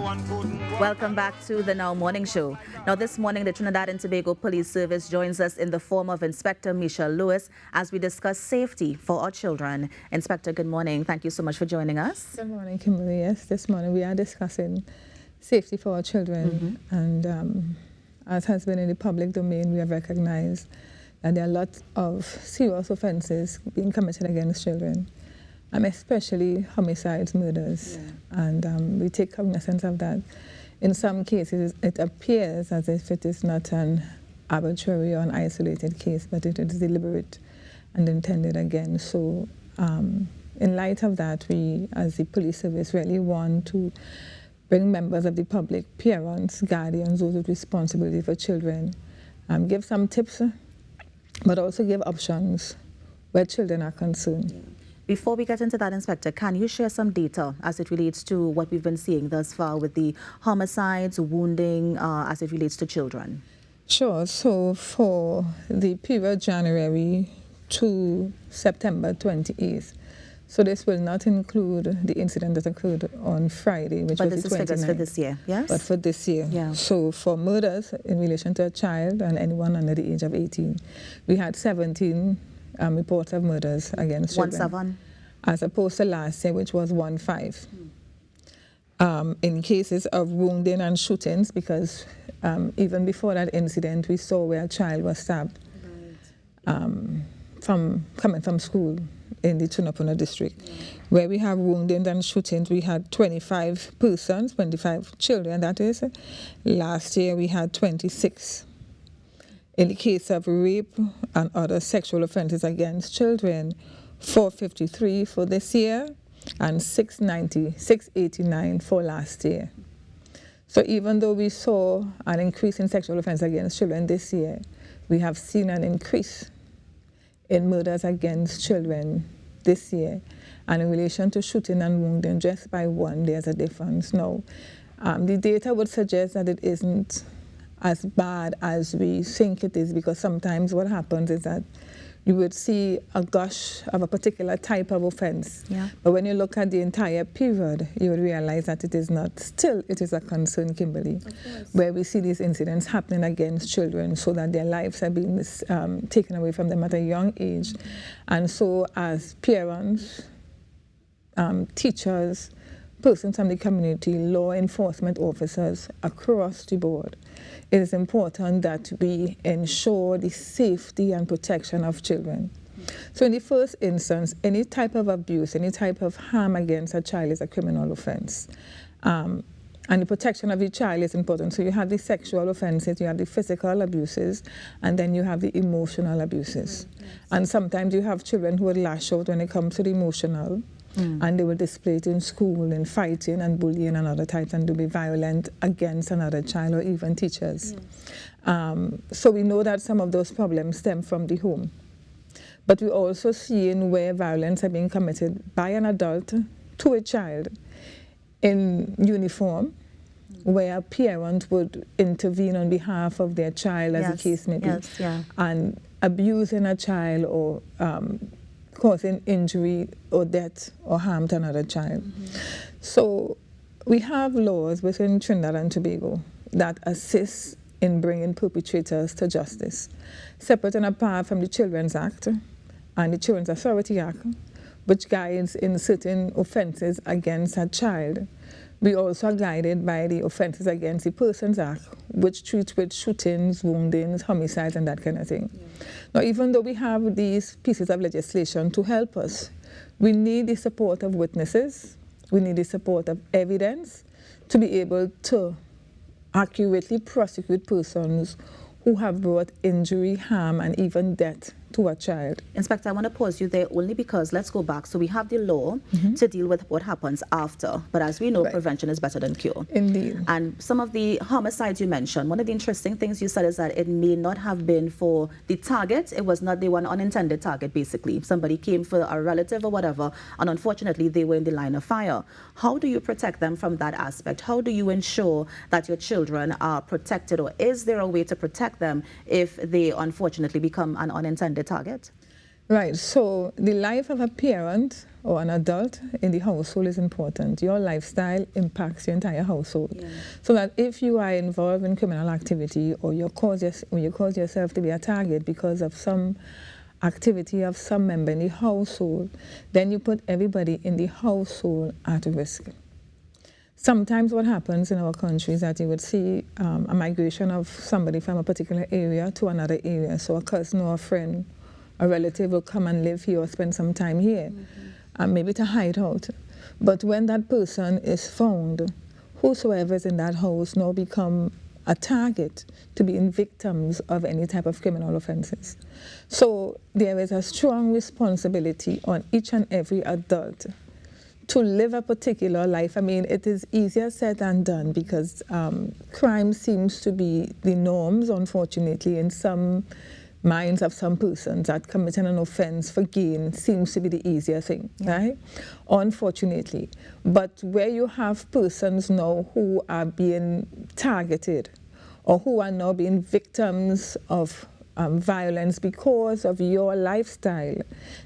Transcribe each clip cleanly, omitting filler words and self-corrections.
Welcome back to the Now Morning Show. Now this morning, the Trinidad and Tobago Police Service joins us in the form of Inspector Michelle Lewis as we discuss safety for our children. Inspector, good morning. Thank you so much for joining us. Good morning, Kimberly. Yes, this morning we are discussing safety for our children. And as has been in the public domain, we have recognized that there are lots of serious offenses being committed against children, especially homicides, murders. And we take cognizance of that. In some cases, it appears as if it is not an arbitrary or an isolated case, but it is deliberate and intended again. So in light of that, we, as the police service, really want to bring members of the public, parents, guardians, those with responsibility for children, give some tips, but also give options where children are concerned. Before we get into that, Inspector, can you share some data as it relates to what we've been seeing thus far with the homicides, wounding, as it relates to children? Sure. So for the period January to September 28th, so this will not include the incident that occurred on Friday, which was the 29th. But this is figures for this year, yes? But for this year. Yeah. So for murders in relation to a child and anyone under the age of 18, we had 17 reports of murders against children. 17? As opposed to last year, which was 15. In cases of wounding and shootings, because even before that incident, we saw where a child was stabbed coming from school in the Tunapuna district. Where we have woundings and shootings, we had 25 persons, 25 children, that is. Last year, we had 26. In the case of rape and other sexual offenses against children, 453 for this year and 689 for last year. So even though we saw an increase in sexual offenses against children this year, we have seen an increase in murders against children this year. And in relation to shooting and wounding, just by one, there's a difference. Now, the data would suggest that it isn't as bad as we think it is, because sometimes what happens is that you would see a gush of a particular type of offense. But when you look at the entire period, you would realize that it is not. Still, it is a concern, Kimberly, where we see these incidents happening against children so that their lives are being taken away from them at a young age. And so as parents, teachers, persons from the community, law enforcement officers across the board, it is important that we ensure the safety and protection of children. So in the first instance, any type of abuse, any type of harm against a child is a criminal offense. And the protection of the child is important. So you have the sexual offenses, you have the physical abuses, and then you have the emotional abuses. And sometimes you have children who will lash out when it comes to the emotional. And they will display it in school, in fighting and bullying and other types, and to be violent against another child or even teachers. So we know that some of those problems stem from the home. But we also see where violence are being committed by an adult to a child in uniform, where a parent would intervene on behalf of their child, as the case may be, and abusing a child or causing injury or death or harm to another child. So we have laws within Trinidad and Tobago that assist in bringing perpetrators to justice, separate and apart from the Children's Act and the Children's Authority Act, which guides in certain offenses against a child. We also are guided by the Offenses Against the Persons Act, which treats with shootings, woundings, homicides, and that kind of thing. Now, even though we have these pieces of legislation to help us, we need the support of witnesses, we need the support of evidence to be able to accurately prosecute persons who have brought injury, harm, and even death to a child. Inspector, I want to pause you there only because let's go back. So we have the law to deal with what happens after, but as we know, prevention is better than cure. Indeed. And some of the homicides you mentioned, one of the interesting things you said is that it may not have been for the target. It was not, they were an unintended target, basically. Somebody came for a relative or whatever, and unfortunately, they were in the line of fire. How do you protect them from that aspect? How do you ensure that your children are protected, or is there a way to protect them if they unfortunately become an unintended target? Right, so the life of a parent or an adult in the household is important. Your lifestyle impacts your entire household. Yeah. So that if you are involved in criminal activity, or you cause yourself to be a target because of some activity of some member in the household, then you put everybody in the household at risk. Sometimes what happens in our country is that you would see a migration of somebody from a particular area to another area. So a cousin or a friend, a relative will come and live here or spend some time here, maybe to hide out. But when that person is found, whosoever is in that house now become a target to being victims of any type of criminal offenses. So there is a strong responsibility on each and every adult to live a particular life. I mean, it is easier said than done because crime seems to be the norms, unfortunately, in some minds of some persons, that committing an offense for gain seems to be the easier thing, right? Unfortunately. But where you have persons now who are being targeted or who are now being victims of violence because of your lifestyle,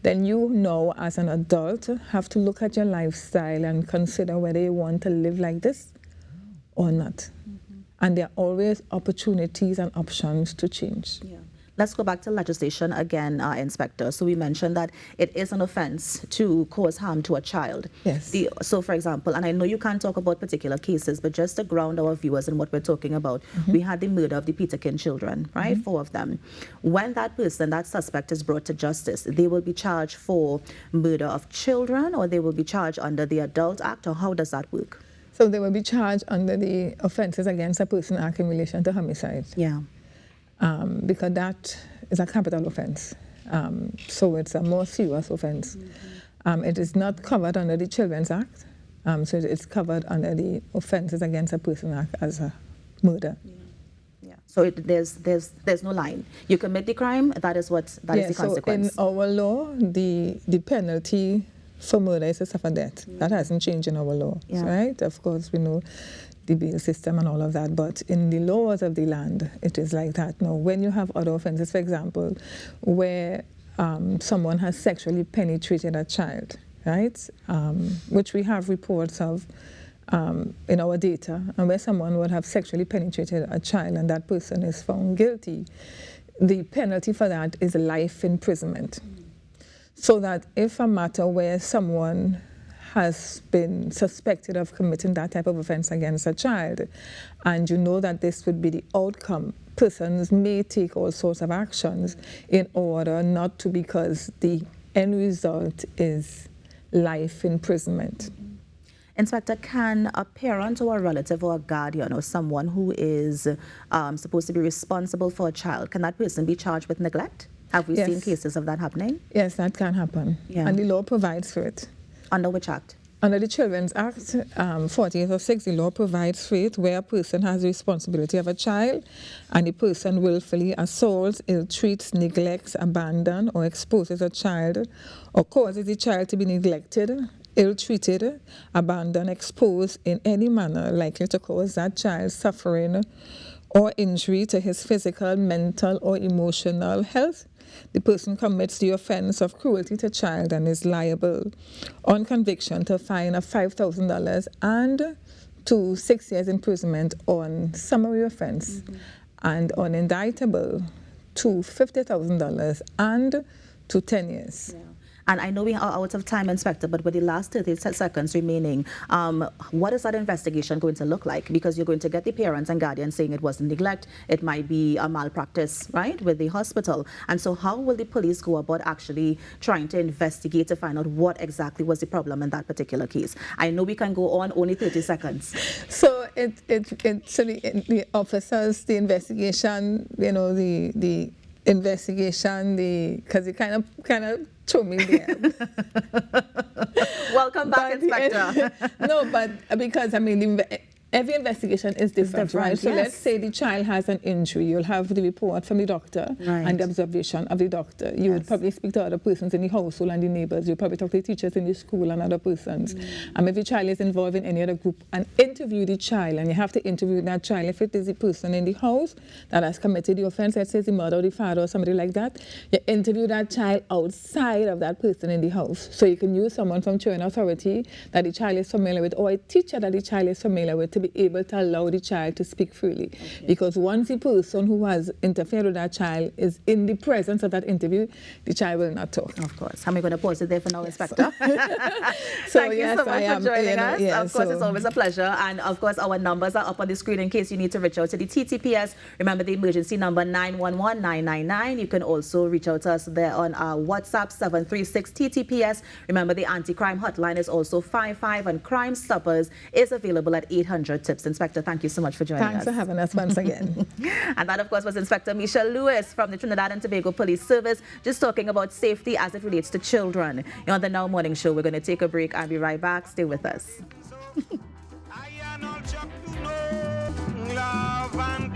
then you now as an adult have to look at your lifestyle and consider whether you want to live like this or not. And there are always opportunities and options to change. Yeah. Let's go back to legislation again, Inspector. So we mentioned that it is an offense to cause harm to a child. Yes. So, for example, and I know you can't talk about particular cases, but just to ground our viewers in what we're talking about, we had the murder of the Peterkin children, right? 4 of them. When that person, that suspect, is brought to justice, they will be charged for murder of children, or they will be charged under the Adult Act, or how does that work? So they will be charged under the Offences Against a Person Act in relation to homicide. Yeah. Because that is a capital offense. So it's a more serious offense. It is not covered under the Children's Act. So it's covered under the Offences Against a Person Act as a murder. Yeah. So there's no line. You commit the crime, that is the consequence. So in our law, the penalty for murder is to suffer death. That hasn't changed in our law, right? Of course, we know the bail system and all of that, but in the laws of the land, it is like that. Now, when you have other offenses, for example, where someone has sexually penetrated a child, right, which we have reports of in our data, and where someone would have sexually penetrated a child and that person is found guilty, the penalty for that is life imprisonment. So that if a matter where someone has been suspected of committing that type of offense against a child, and you know that this would be the outcome, persons may take all sorts of actions in order not to, because the end result is life imprisonment. Inspector, can a parent or a relative or a guardian or someone who is supposed to be responsible for a child, can that person be charged with neglect? Have we seen cases of that happening? Yes, that can happen. Yeah. And the law provides for it. Under which act? Under the Children's Act, 4806, the law provides for it where a person has the responsibility of a child and the person willfully assaults, ill-treats, neglects, abandons, or exposes a child, or causes the child to be neglected, ill-treated, abandoned, exposed in any manner likely to cause that child suffering or injury to his physical, mental, or emotional health. The person commits the offense of cruelty to child and is liable on conviction to a fine of $5,000 and to 6 years imprisonment on summary offense, and on indictable to $50,000 and to 10 years. Yeah. And I know we are out of time, Inspector, but with the last 30 seconds remaining, what is that investigation going to look like? Because you're going to get the parents and guardians saying it wasn't neglect, it might be a malpractice, right, with the hospital. And so how will the police go about actually trying to investigate to find out what exactly was the problem in that particular case? I know we can go on, only 30 seconds. So the officers, the investigation, you know, the investigation, because it kind of threw me there. Welcome back, Inspector. No, but because, I mean, Every investigation is different, right? So yes. let's say the child has an injury. You'll have the report from the doctor and the observation of the doctor. You would probably speak to other persons in the household and the neighbors. You'll probably talk to the teachers in the school and other persons. If the child is involved in any other group, and interview the child. And you have to interview that child. If it is the person in the house that has committed the offense, let's say the mother or the father or somebody like that, you interview that child outside of that person in the house. So you can use someone from children authority that the child is familiar with, or a teacher that the child is familiar with, to be able to allow the child to speak freely. Because once the person who has interfered with that child is in the presence of that interview, the child will not talk. Of course. And we're going to pause it there for now, Inspector. So Thank you so much for joining us. Yeah, of course, it's always a pleasure. And of course, our numbers are up on the screen in case you need to reach out to the TTPS. Remember the emergency number 911-999. You can also reach out to us there on our WhatsApp 736-TTPS. Remember the anti-crime hotline is also 55, and Crime Stoppers is available at 800-TIPS. Inspector, thank you so much for joining us. Thanks for having us once again. And that, of course, was Inspector Michelle Lewis from the Trinidad and Tobago Police Service, just talking about safety as it relates to children. You're on the Now Morning Show. We're going to take a break and be right back. Stay with us. Love and